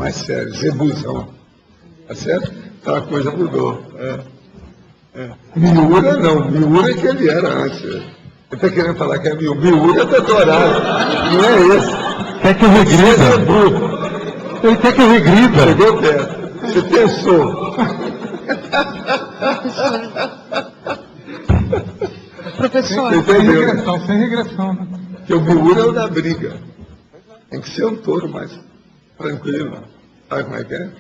mais sério, zebuzão. Tá certo? Então a coisa mudou. Miura não, Miura é que ele era antes. Ele está querendo falar que é Miura. Miura é doutorado. Não é esse. Quer que eu regrida? Ele quer que eu regrida. Chegou perto. Você pensou. Professor, Sem regressão. Né? Que o Miura é o da briga. Tem que ser um touro mais tranquilo. Sabe como é que é?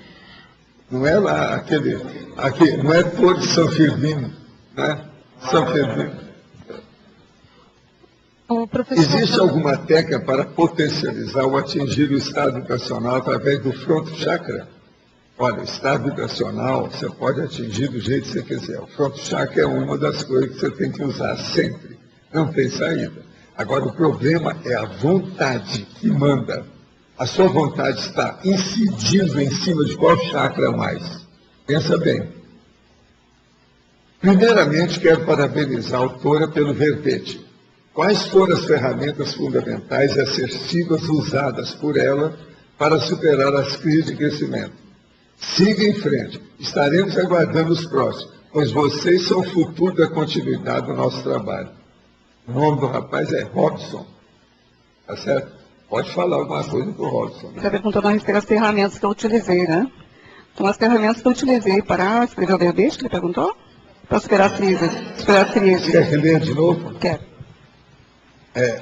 Não é lá aquele não é touro de São Firmino, né? São Firmino. Existe alguma técnica para potencializar ou atingir o estado vibracional através do fronto chakra? Olha, o estado vibracional você pode atingir do jeito que você quiser. O fronto chakra é uma das coisas que você tem que usar sempre. Não tem saída. Agora, o problema é a vontade que manda. A sua vontade está incidindo em cima de qual chakra mais? Pensa bem. Primeiramente, quero parabenizar a autora pelo verbete. Quais foram as ferramentas fundamentais e assertivas usadas por ela para superar as crises de crescimento? Siga em frente. Estaremos aguardando os próximos, pois vocês são o futuro da continuidade do nosso trabalho. O nome do rapaz é Robson. Tá certo? Pode falar alguma coisa para o Robson. Você perguntou a respeito das ferramentas que eu utilizei, né? Então, as ferramentas que eu utilizei para escrever o verbete, que ele perguntou? Para superar a crise. Quer que leia de novo? Quero.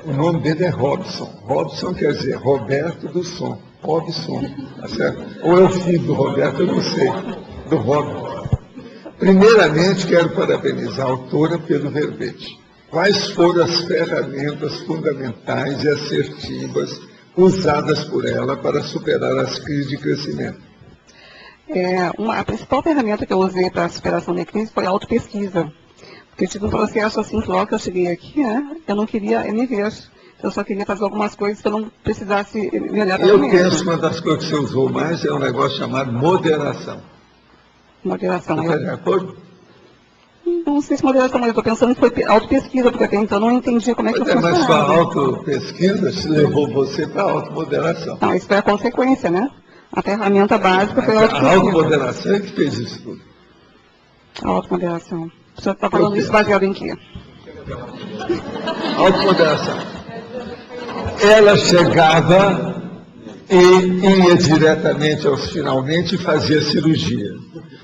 O nome dele é Robson. Robson quer dizer Roberto do Som. Robson, tá certo? Ou é o filho do Roberto, eu não sei. Do Robson. Primeiramente, quero parabenizar a autora pelo verbete. Quais foram as ferramentas fundamentais e assertivas usadas por ela para superar as crises de crescimento? A principal ferramenta que eu usei para a superação da crise foi a autopesquisa. Porque eu tive um processo assim, que logo que eu cheguei aqui, né, eu não queria me ver. Eu só queria fazer algumas coisas que eu não precisasse me olhar para mim. Eu penso que uma das coisas que você usou mais é um negócio chamado moderação. Moderação. Você está de acordo? Não sei se moderação, mas eu estou pensando que foi autopesquisa, porque até então eu não entendi como é que funcionava. Mas sua autopesquisa levou você para a automoderação. Não, isso foi a consequência, né? A ferramenta básica foi a autopesquisa. A automoderação é que fez isso tudo. A automoderação. O senhor está falando isso baseado em quê? Automoderação. Ela chegava e ia diretamente aos finalmente e fazia cirurgia.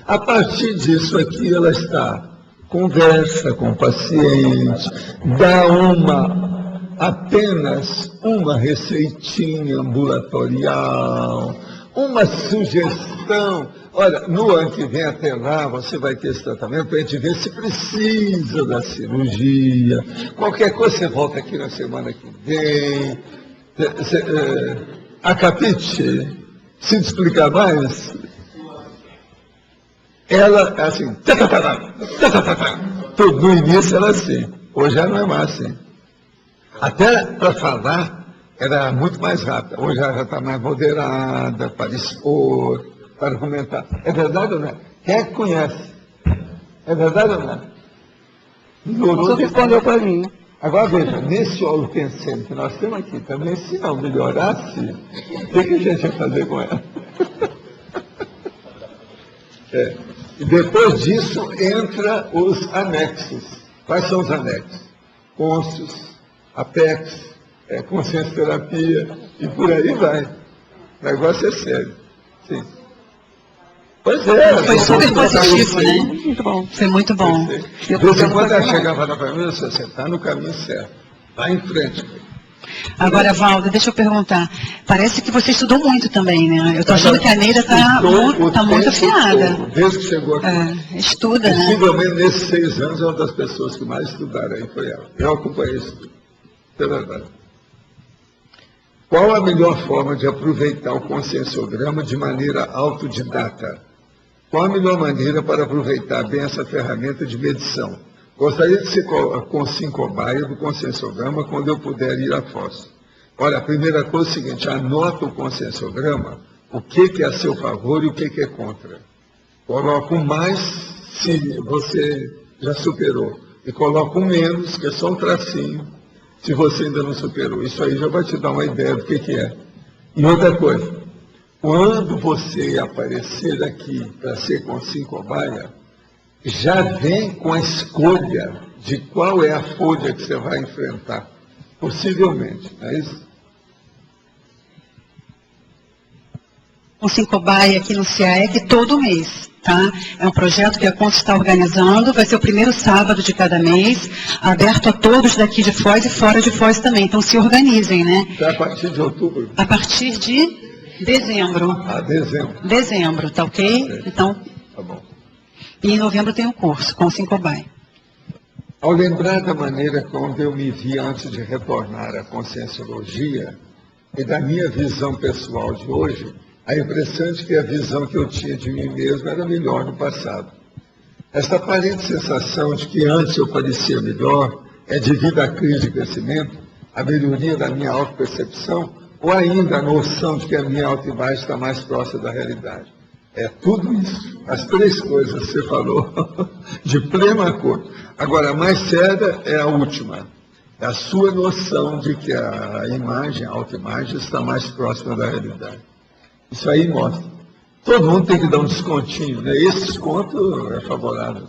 A partir disso aqui, ela está, conversa com o paciente, dá apenas uma receitinha ambulatorial, uma sugestão. Olha, no ano que vem até lá, você vai ter esse tratamento para a gente ver se precisa da cirurgia. Qualquer coisa, você volta aqui na semana que vem. A capite, se te explicar mais, ela, assim, tudo no início era assim, hoje já não é mais assim. Até para falar, era muito mais rápida. Hoje ela já está mais moderada, para expor, para comentar. É verdade ou não é? Quem é que conhece? É verdade ou não é? O senhor respondeu para mim. Agora veja, nesse holopensene que nós temos aqui também, se não melhorasse, o que a gente ia fazer com ela? E depois disso entra os anexos. Quais são os anexos? Cônscios, Apex, consciência terapia, e por aí vai. O negócio é sério. Sim. Pois é. Foi super positivo, né? Muito bom. Foi muito bom. De vez em quando ela chegava lá para mim, você está no caminho certo. Vai em frente. Agora, Valdo, deixa eu perguntar. Parece que você estudou muito também, né? Eu estou achando que a Neida está muito afiada. Desde que chegou aqui. Estuda, né? Possivelmente nesses 6 anos, é uma das pessoas que mais estudaram aí foi ela. Eu acompanhei isso. É verdade. Qual a melhor forma de aproveitar o conscienciograma de maneira autodidata? Qual a melhor maneira para aproveitar bem essa ferramenta de medição? Gostaria de ser cobaia do conscienciograma quando eu puder ir a Foz. Olha, a primeira coisa é o seguinte, anota o conscienciograma, o que é a seu favor e o que é contra. Coloca o mais se você já superou. E coloca o menos, que é só um tracinho, se você ainda não superou. Isso aí já vai te dar uma ideia do que é. E outra coisa, Quando você aparecer aqui para ser consim-cobaia, já vem com a escolha de qual é a folha que você vai enfrentar. Possivelmente, não é isso? Consim-cobaia aqui no CIAEC todo mês, tá? É um projeto que a Conta está organizando, vai ser o primeiro sábado de cada mês, aberto a todos daqui de Foz e fora de Foz também. Então se organizem, né? É a partir de outubro? A partir de dezembro. Ah, dezembro. Dezembro, tá ok? Então, Tá bom. e em novembro tem o curso, Consim-cobaia. Ao lembrar da maneira como eu me vi antes de retornar à conscienciologia e da minha visão pessoal de hoje, a impressão é de que a visão que eu tinha de mim mesmo era melhor no passado. Esta aparente sensação de que antes eu parecia melhor é devido à crise de crescimento, à melhoria da minha autopercepção, ou ainda a noção de que a minha autoimagem está mais próxima da realidade. É tudo isso, as três coisas que você falou, de pleno acordo. Agora, a mais séria é a última, é a sua noção de que a imagem, a autoimagem, está mais próxima da realidade. Isso aí mostra. Todo mundo tem que dar um descontinho, né? Esse desconto é favorável.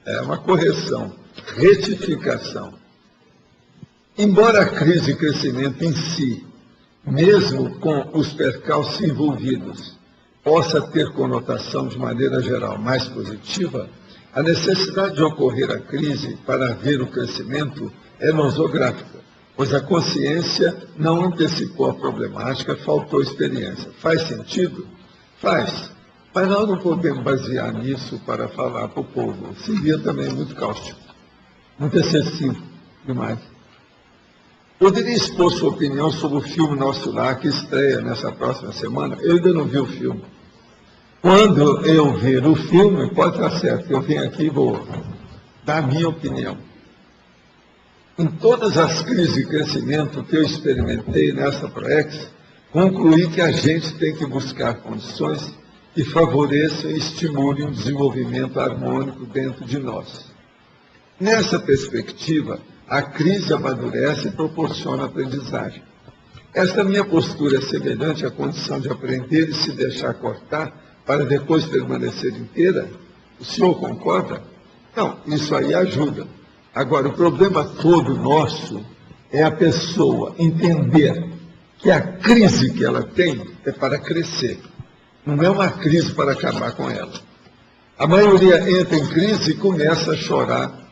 É uma correção, retificação. Embora a crise de crescimento em si, mesmo com os percalços envolvidos, possa ter conotação de maneira geral mais positiva, a necessidade de ocorrer a crise para haver o crescimento é nosográfica, pois a consciência não antecipou a problemática, faltou experiência. Faz sentido? Faz. Mas nós não podemos basear nisso para falar para o povo. Seria também muito cáustico, muito excessivo demais. Poderia expor sua opinião sobre o filme Nosso Lar, que estreia nessa próxima semana? Eu ainda não vi o filme. Quando eu ver o filme, pode estar certo, eu venho aqui e vou dar a minha opinião. Em todas as crises de crescimento que eu experimentei nessa ProEx, concluí que a gente tem que buscar condições que favoreçam e estimulem um desenvolvimento harmônico dentro de nós. Nessa perspectiva, a crise amadurece e proporciona aprendizagem. Esta minha postura é semelhante à condição de aprender e se deixar cortar para depois permanecer inteira? O senhor concorda? Não, isso aí ajuda. Agora, o problema todo nosso é a pessoa entender que a crise que ela tem é para crescer. Não é uma crise para acabar com ela. A maioria entra em crise e começa a chorar,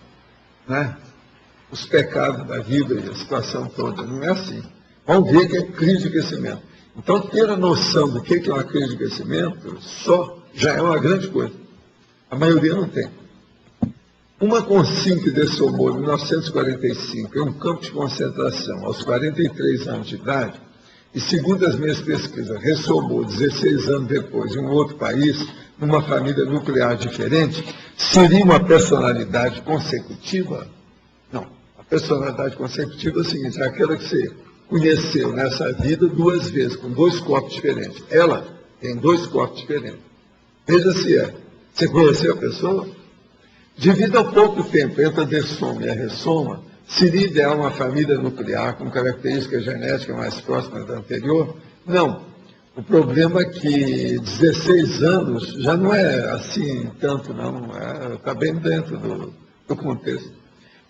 né? Os pecados da vida e a situação toda. Não é assim. Vamos ver que é crise de crescimento. Então, ter a noção do que é uma crise de crescimento só já é uma grande coisa. A maioria não tem. Uma consim que dessomou em 1945 em um campo de concentração aos 43 anos de idade, e segundo as minhas pesquisas, ressomou 16 anos depois em um outro país, numa família nuclear diferente, seria uma personalidade consecutiva? Não. A personalidade consecutiva é o seguinte, é aquela que você conheceu nessa vida duas vezes, com dois corpos diferentes. Ela tem dois corpos diferentes. Veja se é. Você conheceu a pessoa? Devido ao pouco tempo entre a dessoma e a ressoma, seria ideal uma família nuclear com características genéticas mais próximas da anterior? Não. O problema é que 16 anos já não é assim tanto, não. Está bem dentro do contexto.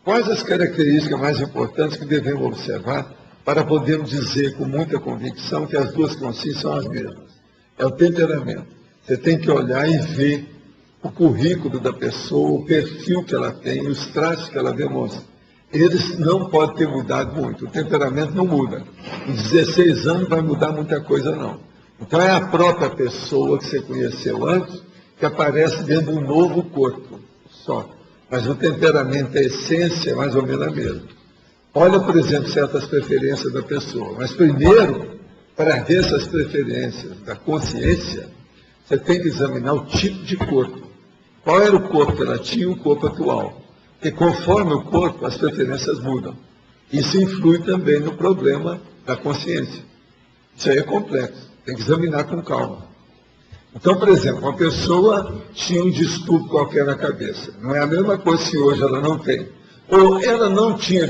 Quais as características mais importantes que devemos observar para podermos dizer com muita convicção que as duas consciências são as mesmas? É o temperamento. Você tem que olhar e ver o currículo da pessoa, o perfil que ela tem, os traços que ela demonstra. Eles não podem ter mudado muito. O temperamento não muda. Em 16 anos não vai mudar muita coisa, não. Então é a própria pessoa que você conheceu antes que aparece dentro de um novo corpo só. Mas o temperamento, a essência é mais ou menos a mesma. Olha, por exemplo, certas preferências da pessoa. Mas primeiro, para ver essas preferências da consciência, você tem que examinar o tipo de corpo. Qual era o corpo que ela tinha e o corpo atual? Porque conforme o corpo, as preferências mudam. Isso influi também no problema da consciência. Isso aí é complexo. Tem que examinar com calma. Então, por exemplo, uma pessoa tinha um distúrbio qualquer na cabeça. Não é a mesma coisa se hoje ela não tem. Ou ela não tinha